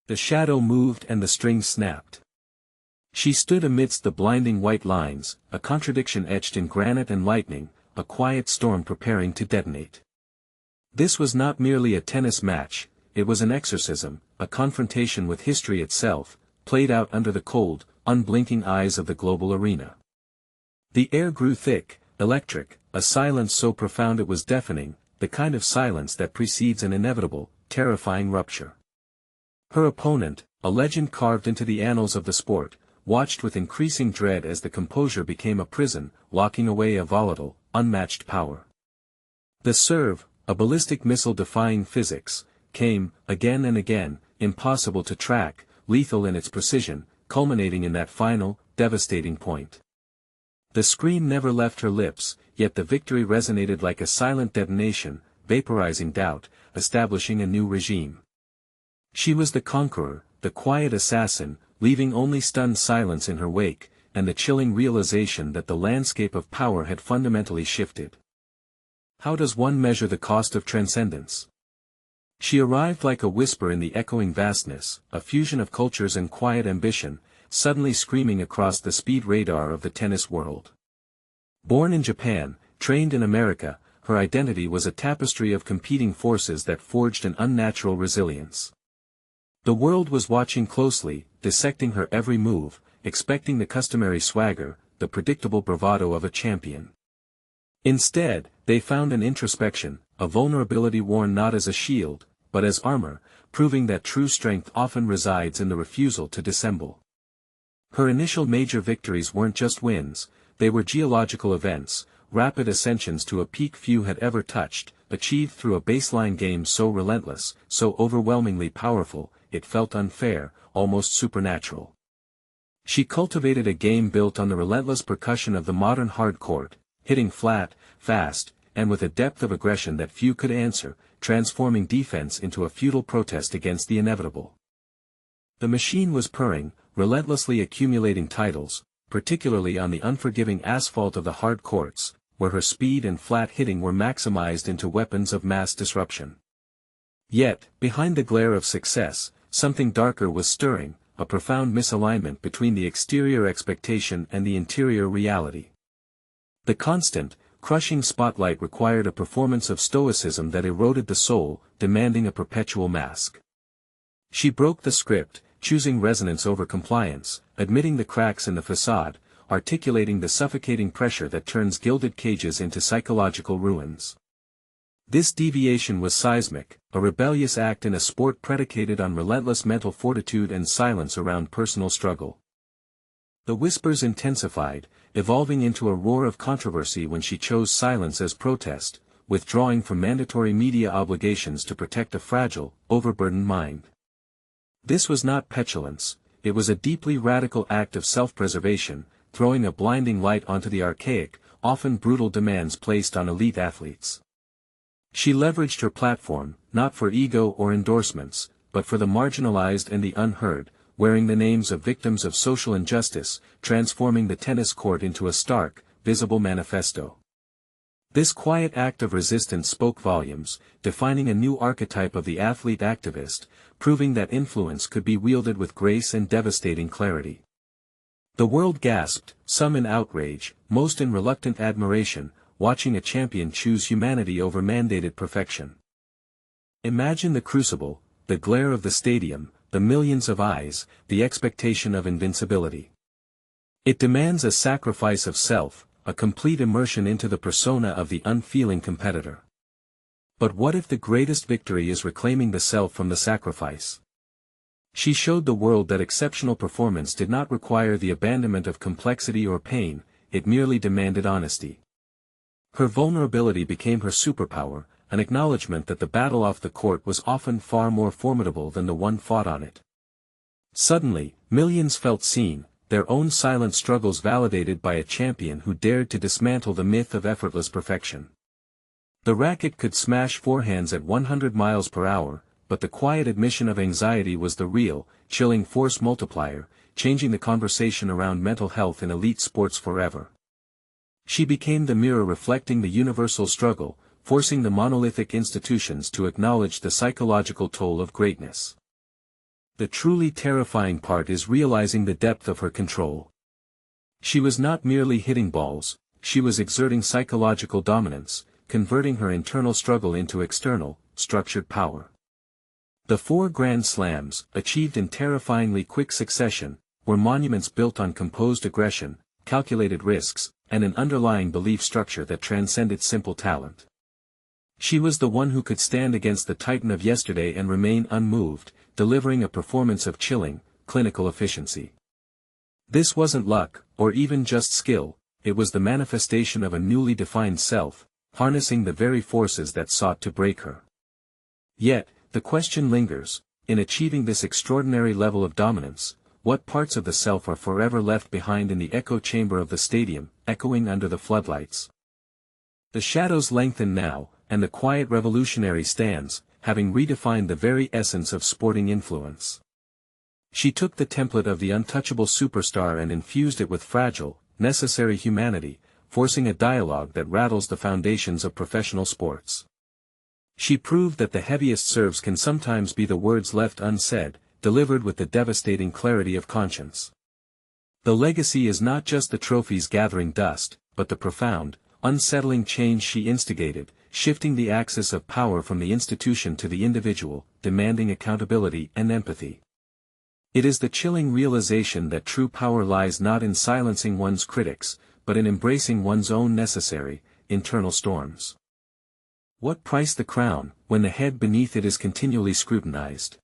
The shadow moved and the strings snapped. She stood amidst the blinding white lines, a contradiction etched in granite and lightning, a quiet storm preparing to detonate. This was not merely a tennis match, it was an exorcism, a confrontation with history itself, played out under the cold, unblinking eyes of the global arena. The air grew thick, electric, a silence so profound it was deafening, the kind of silence that precedes an inevitable, terrifying rupture. Her opponent, a legend carved into the annals of the sport, watched with increasing dread as the composure became a prison, locking away a volatile, unmatched power. The serve, a ballistic missile defying physics, came, again and again, impossible to track, lethal in its precision, culminating in that final, devastating point. The scream never left her lips, yet the victory resonated like a silent detonation, vaporizing doubt, establishing a new regime. She was the conqueror, the quiet assassin, leaving only stunned silence in her wake, and the chilling realization that the landscape of power had fundamentally shifted. How does one measure the cost of transcendence? She arrived like a whisper in the echoing vastness, a fusion of cultures and quiet ambition, suddenly screaming across the speed radar of the tennis world. Born in Japan, trained in America, her identity was a tapestry of competing forces that forged an unnatural resilience. The world was watching closely, dissecting her every move, expecting the customary swagger, the predictable bravado of a champion. Instead, they found an introspection, a vulnerability worn not as a shield, but as armor, proving that true strength often resides in the refusal to dissemble. Her initial major victories weren't just wins, they were geological events, rapid ascensions to a peak few had ever touched, achieved through a baseline game so relentless, so overwhelmingly powerful, it felt unfair, almost supernatural. She cultivated a game built on the relentless percussion of the modern hard court, hitting flat, fast, and with a depth of aggression that few could answer, transforming defense into a futile protest against the inevitable. The machine was purring, relentlessly accumulating titles, particularly on the unforgiving asphalt of the hard courts, where her speed and flat hitting were maximized into weapons of mass disruption. Yet, behind the glare of success, something darker was stirring, a profound misalignment between the exterior expectation and the interior reality. The constant, crushing spotlight required a performance of stoicism that eroded the soul, demanding a perpetual mask. She broke the script, choosing resonance over compliance, admitting the cracks in the facade, articulating the suffocating pressure that turns gilded cages into psychological ruins. This deviation was seismic, a rebellious act in a sport predicated on relentless mental fortitude and silence around personal struggle. The whispers intensified, evolving into a roar of controversy when she chose silence as protest, withdrawing from mandatory media obligations to protect a fragile, overburdened mind. This was not petulance, it was a deeply radical act of self-preservation, throwing a blinding light onto the archaic, often brutal demands placed on elite athletes. She leveraged her platform, not for ego or endorsements, but for the marginalized and the unheard, wearing the names of victims of social injustice, transforming the tennis court into a stark, visible manifesto. This quiet act of resistance spoke volumes, defining a new archetype of the athlete activist, proving that influence could be wielded with grace and devastating clarity. The world gasped, some in outrage, most in reluctant admiration, watching a champion choose humanity over mandated perfection. Imagine the crucible, the glare of the stadium, the millions of eyes, the expectation of invincibility. It demands a sacrifice of self, a complete immersion into the persona of the unfeeling competitor. But what if the greatest victory is reclaiming the self from the sacrifice? She showed the world that exceptional performance did not require the abandonment of complexity or pain, it merely demanded honesty. Her vulnerability became her superpower, an acknowledgement that the battle off the court was often far more formidable than the one fought on it. Suddenly, millions felt seen, their own silent struggles validated by a champion who dared to dismantle the myth of effortless perfection. The racket could smash forehands at 100 miles per hour, but the quiet admission of anxiety was the real, chilling force multiplier, changing the conversation around mental health in elite sports forever. She became the mirror reflecting the universal struggle, forcing the monolithic institutions to acknowledge the psychological toll of greatness. The truly terrifying part is realizing the depth of her control. She was not merely hitting balls, she was exerting psychological dominance, converting her internal struggle into external, structured power. The 4 Grand Slams, achieved in terrifyingly quick succession, were monuments built on composed aggression, calculated risks, and an underlying belief structure that transcended simple talent. She was the one who could stand against the titan of yesterday and remain unmoved, delivering a performance of chilling, clinical efficiency. This wasn't luck, or even just skill, it was the manifestation of a newly defined self, harnessing the very forces that sought to break her. Yet, the question lingers, in achieving this extraordinary level of dominance, what parts of the self are forever left behind in the echo chamber of the stadium, echoing under the floodlights? The shadows lengthen now, and the quiet revolutionary stands, having redefined the very essence of sporting influence. She took the template of the untouchable superstar and infused it with fragile, necessary humanity, forcing a dialogue that rattles the foundations of professional sports. She proved that the heaviest serves can sometimes be the words left unsaid, delivered with the devastating clarity of conscience. The legacy is not just the trophies gathering dust, but the profound, unsettling change she instigated, shifting the axis of power from the institution to the individual, demanding accountability and empathy. It is the chilling realization that true power lies not in silencing one's critics, but in embracing one's own necessary, internal storms. What price the crown, when the head beneath it is continually scrutinized?